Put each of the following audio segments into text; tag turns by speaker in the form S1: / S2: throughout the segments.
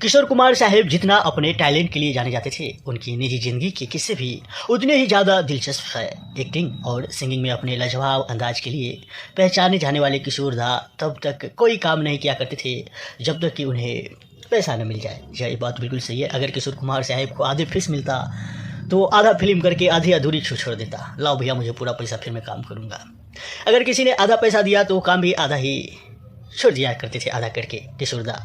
S1: किशोर कुमार साहब जितना अपने टैलेंट के लिए जाने जाते थे, उनकी निजी ज़िंदगी के किस्से भी उतने ही ज़्यादा दिलचस्प है। एक्टिंग और सिंगिंग में अपने लाजवाब अंदाज के लिए पहचाने जाने वाले किशोर दा तब तक कोई काम नहीं किया करते थे जब तक कि उन्हें पैसा न मिल जाए। यह बात बिल्कुल सही है। अगर किशोर कुमार साहब को आधे फीस मिलता तो आधा फिल्म करके आधी अधूरी छोड़ देता। लाओ भैया मुझे पूरा पैसा, फिर मैं काम करूँगा। अगर किसी ने आधा पैसा दिया तो काम भी आधा ही छोड़ दिया करते थे, आधा करके किशोर दा।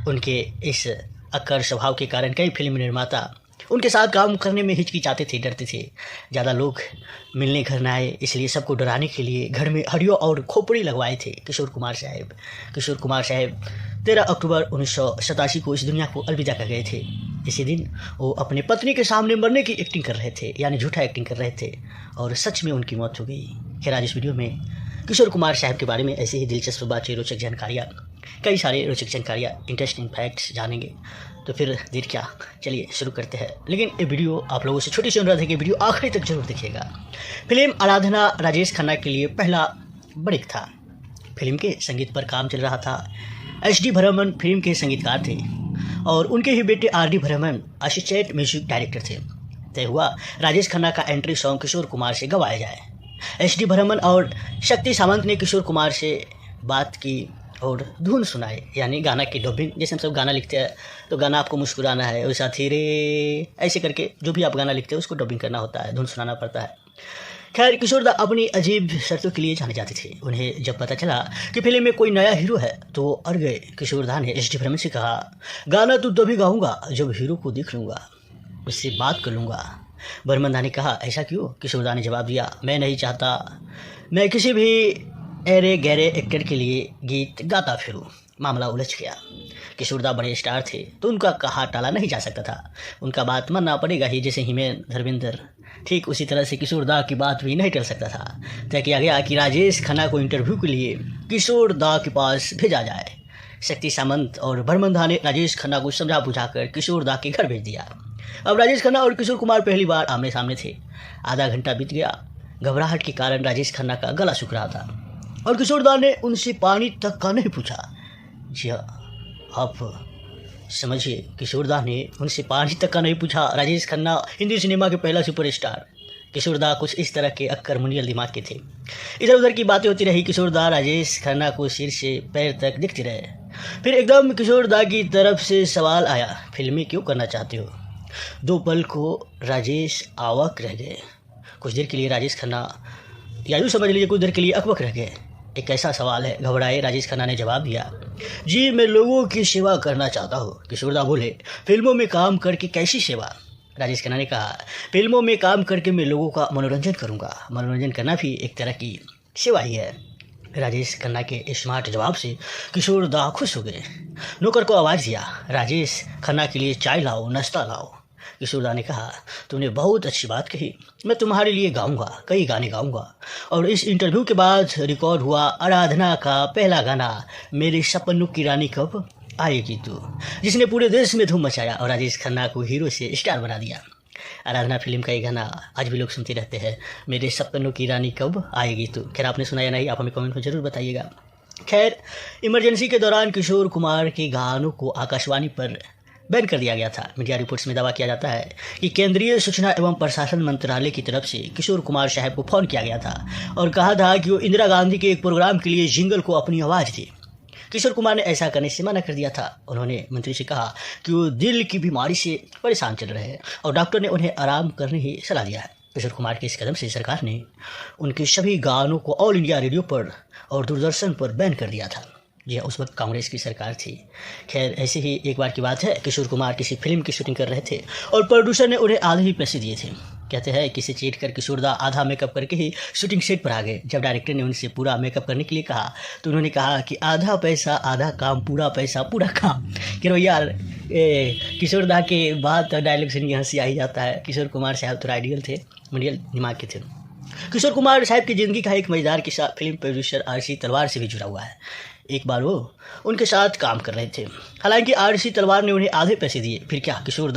S1: उनके इस अक्कर स्वभाव के कारण कई फिल्म निर्माता उनके साथ काम करने में हिचकिचाते थे, डरते थे। ज़्यादा लोग मिलने घर न आए, इसलिए सबको डराने के लिए घर में हड्डियों और खोपड़ी लगवाए थे किशोर कुमार साहब। किशोर कुमार साहब 13 अक्टूबर 1987 को इस दुनिया को अलविदा कर गए थे। इसी दिन वो अपनी पत्नी के सामने मरने की एक्टिंग कर रहे थे, यानी झूठा एक्टिंग कर रहे थे, और सच में उनकी मौत हो गई। खैर, आज इस वीडियो में किशोर कुमार साहब के बारे में ऐसे ही दिलचस्प बातें, रोचक जानकारियाँ, कई सारे रोचक जानकारियाँ, इंटरेस्टिंग फैक्ट्स जानेंगे। तो फिर देर क्या, चलिए शुरू करते हैं। लेकिन ये वीडियो आप लोगों से छोटी सी अनुरोध है कि वीडियो आखिरी तक जरूर देखिएगा। फिल्म आराधना राजेश खन्ना के लिए पहला ब्रेक था। फिल्म के संगीत पर काम चल रहा था। HD बर्मन फिल्म के संगीतकार थे और उनके ही बेटे RD Burman assistant music director थे। तय हुआ राजेश खन्ना का एंट्री सॉन्ग किशोर कुमार से गवाया जाए। HD बर्मन और शक्ति सामंत ने किशोर कुमार से बात की और धुन सुनाए, यानी गाना की डबिंग। जैसे हम सब गाना लिखते हैं तो गाना आपको मुस्कुराना है, और साथ ही रे ऐसे करके जो भी आप गाना लिखते हैं उसको डबिंग करना होता है, धुन सुनाना पड़ता है। खैर, किशोर दा अपनी अजीब शर्तों के लिए जाने जाते थे। उन्हें जब पता चला कि फिल्म में कोई नया हीरो है तो अड़ गए। किशोर दा ने HD बर्मन से कहा, गाना तो तभी गाऊंगा जब हीरो को देख लूँगा, उससे बात कर लूँगा। बर्मन दा ने कहा, ऐसा क्यों? किशोर दा ने जवाब दिया, मैं नहीं चाहता मैं किसी भी अरे गहरे एक्टर के लिए गीत गाता फिरूं। मामला उलझ गया। किशोर दा बड़े स्टार थे तो उनका कहा टाला नहीं जा सकता था, उनका बात मानना पड़ेगा ही। जैसे हिमेन धर्मेंद्र, ठीक उसी तरह से किशोर दा की बात भी नहीं टल सकता था। तय किया गया कि राजेश खन्ना को इंटरव्यू के लिए किशोर दा के पास भेजा जाए। शक्ति सामंत और बर्मन दा ने राजेश खन्ना को समझा बुझाकर किशोर दा के घर भेज दिया। अब राजेश खन्ना और किशोर कुमार पहली बार आमने सामने थे। आधा घंटा बीत गया। घबराहट के कारण राजेश खन्ना का गला सूख रहा था और किशोर दा ने उनसे पानी तक का नहीं पूछा। जी हाँ, आप समझिए, किशोर दा ने उनसे पानी तक का नहीं पूछा। राजेश खन्ना हिंदी सिनेमा के पहला सुपरस्टार। किशोर दा कुछ इस तरह के अक्कर मुनियल दिमाग के थे। इधर उधर की बातें होती रही। किशोर दा राजेश खन्ना को सिर से पैर तक दिखते रहे। फिर एकदम किशोर दा की तरफ से सवाल आया, फिल्में क्यों करना चाहते हो? दो पल को राजेश आवाक रह गए। कुछ देर के लिए राजेश खन्ना, या यूँ समझ लीजिए कुछ देर के लिए अकबक रह गए। एक ऐसा सवाल है, घबराए राजेश खन्ना ने जवाब दिया, जी मैं लोगों की सेवा करना चाहता हूँ। किशोर दा बोले, फिल्मों में काम करके कैसी सेवा? राजेश खन्ना ने कहा, फिल्मों में काम करके मैं लोगों का मनोरंजन करूँगा। मनोरंजन करना भी एक तरह की सेवा ही है। राजेश खन्ना के स्मार्ट जवाब से किशोर दा खुश हो गए। नौकर को आवाज़ दिया, राजेश खन्ना के लिए चाय लाओ, नाश्ता लाओ। किशोर दा ने कहा, तूने बहुत अच्छी बात कही, मैं तुम्हारे लिए गाऊंगा, कई गाने गाऊंगा। और इस इंटरव्यू के बाद रिकॉर्ड हुआ आराधना का पहला गाना, मेरे सपनों की रानी कब आएगी तू, जिसने पूरे देश में धूम मचाया और राजेश खन्ना को हीरो से स्टार बना दिया। आराधना फिल्म का ये गाना आज भी लोग सुनते रहते हैं, मेरे सपनों की रानी कब आएगी तू। खैर, आपने सुना या नहीं, आप हमें कमेंट में जरूर बताइएगा। खैर, इमरजेंसी के दौरान किशोर कुमार के गानों को आकाशवाणी पर बैन कर दिया गया था। मीडिया रिपोर्ट्स में दावा किया जाता है कि केंद्रीय सूचना एवं प्रशासन मंत्रालय की तरफ से किशोर कुमार साहब को फ़ोन किया गया था और कहा था कि वो इंदिरा गांधी के एक प्रोग्राम के लिए जिंगल को अपनी आवाज़ दी। किशोर कुमार ने ऐसा करने से मना कर दिया था। उन्होंने मंत्री से कहा कि वो दिल की बीमारी से परेशान चल रहे हैं और डॉक्टर ने उन्हें आराम करने की सलाह दिया है। किशोर कुमार के इस कदम से सरकार ने उनके सभी गानों को ऑल इंडिया रेडियो पर और दूरदर्शन पर बैन कर दिया था। यह उस वक्त कांग्रेस की सरकार थी। खैर, ऐसे ही एक बार की बात है, किशोर कुमार किसी फिल्म की शूटिंग कर रहे थे और प्रोड्यूसर ने उन्हें आधे ही पैसे दिए थे। कहते हैं किसी चीट कर किशोर दा आधा मेकअप करके ही शूटिंग सेट पर आ गए। जब डायरेक्टर ने उनसे पूरा मेकअप करने के लिए कहा तो उन्होंने कहा कि आधा पैसा आधा काम, पूरा पैसा पूरा काम। कि यार, किशोर दा के बाद डायलॉग सुनिए हंसी आ ही जाता है। किशोर कुमार साहब तो आइडियल थे, मुनियल दिमाग के थे। किशोर कुमार साहब की ज़िंदगी का एक मजेदार किस्सा फिल्म प्रोड्यूसर RC तलवार से भी जुड़ा हुआ है। एक बार वो उनके साथ काम कर रहे थे। हालांकि RC तलवार ने उन्हें आधे पैसे दिए। फिर क्या, किशोर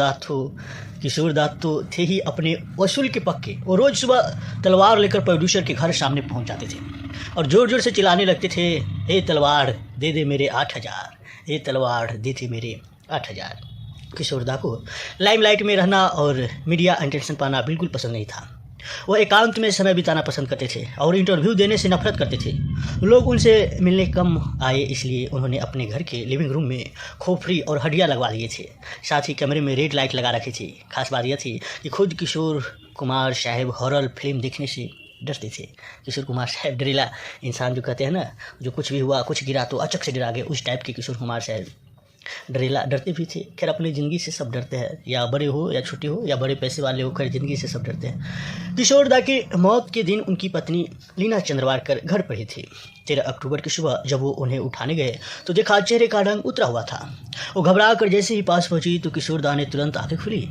S1: दा तो थे ही अपने वसूल के पक्के। वो रोज़ सुबह तलवार लेकर प्रोड्यूसर के घर सामने पहुंच जाते थे और ज़ोर ज़ोर से चिल्लाने लगते थे, ए तलवार दे दे मेरे 8,000, ए तलवार दे दे मेरे 8,000। किशोर दा को लाइमलाइट में रहना और मीडिया अटेंशन पाना बिल्कुल पसंद नहीं था। वह एकांत में समय बिताना पसंद करते थे और इंटरव्यू देने से नफरत करते थे। लोग उनसे मिलने कम आए, इसलिए उन्होंने अपने घर के लिविंग रूम में खोपड़ी और हड्डियाँ लगवा लिए थे। साथ ही कमरे में रेड लाइट लगा रखी थी। खास बात यह थी कि खुद किशोर कुमार साहब हॉरर फिल्म देखने से डरते थे। किशोर कुमार साहब डरीला इंसान जो कहते हैं ना, जो कुछ भी हुआ, कुछ गिरा तो अचक से डरा गए, उस टाइप के किशोर कुमार साहब डरते भी थे। खैर अपनी ज़िंदगी से सब डरते हैं, या बड़े हो या छोटे हो या बड़े पैसे वाले हो, खैर ज़िंदगी से सब डरते हैं। किशोर दा की मौत के दिन उनकी पत्नी लीना चंद्रवारकर घर पर ही थी। 13 अक्टूबर की सुबह जब वो उन्हें उठाने गए तो देखा चेहरे का रंग उतरा हुआ था। वो घबरा कर जैसे ही पास पहुंची तो किशोर दा ने तुरंत आंखें खुली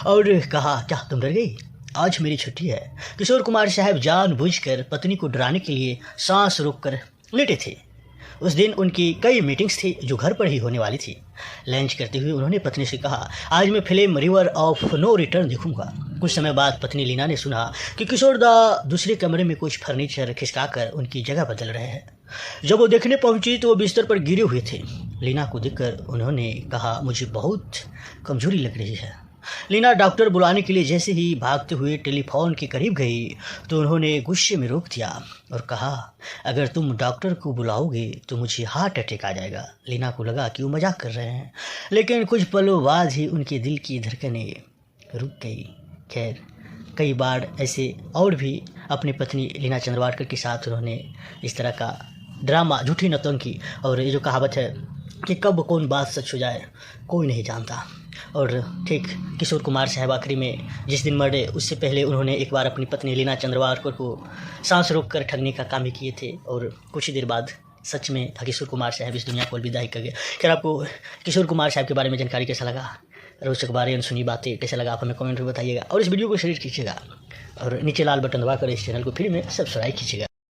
S1: और कहा, क्या तुम डर गई? आज मेरी छुट्टी है। किशोर कुमार साहब जानबूझकर पत्नी को डराने के लिए सांस रोककर लेटे थे। उस दिन उनकी कई मीटिंग्स थी जो घर पर ही होने वाली थी। लंच करते हुए उन्होंने पत्नी से कहा, आज मैं film River of No Return देखूंगा। कुछ समय बाद पत्नी लीना ने सुना कि किशोर दा दूसरे कमरे में कुछ फर्नीचर खिसकाकर उनकी जगह बदल रहे हैं। जब वो देखने पहुंची तो वो बिस्तर पर गिरे हुए थे। लीना को देखकर उन्होंने कहा, मुझे बहुत कमजोरी लग रही है। लीना डॉक्टर बुलाने के लिए जैसे ही भागते हुए टेलीफोन के करीब गई तो उन्होंने गुस्से में रोक दिया और कहा, अगर तुम डॉक्टर को बुलाओगे तो मुझे हार्ट अटैक आ जाएगा। लीना को लगा कि वो मजाक कर रहे हैं, लेकिन कुछ पलों बाद ही उनके दिल की धड़कनें रुक गई। खैर कई बार ऐसे और भी अपनी पत्नी लीना चंद्रवारकर के साथ उन्होंने इस तरह का ड्रामा, झूठी नौटंकी, और ये जो कहावत है कि कब कौन बात सच हो जाए कोई नहीं जानता। और ठीक किशोर कुमार साहब आखिरी में जिस दिन मरे उससे पहले उन्होंने एक बार अपनी पत्नी लीना चंद्रवारकर को सांस रोक कर ठगने का काम भी किए थे और कुछ ही देर बाद सच में किशोर कुमार साहब इस दुनिया को अलविदा कर गए। खैर आपको किशोर कुमार साहब के बारे में जानकारी कैसा लगा, रोचक बातें, अनसुनी बातें कैसा लगा, आप हमें कमेंट में बताइएगा और इस वीडियो को शेयर कीजिएगा और नीचे लाल बटन दबाकर इस चैनल को फ्री में सब्सक्राइब कीजिएगा।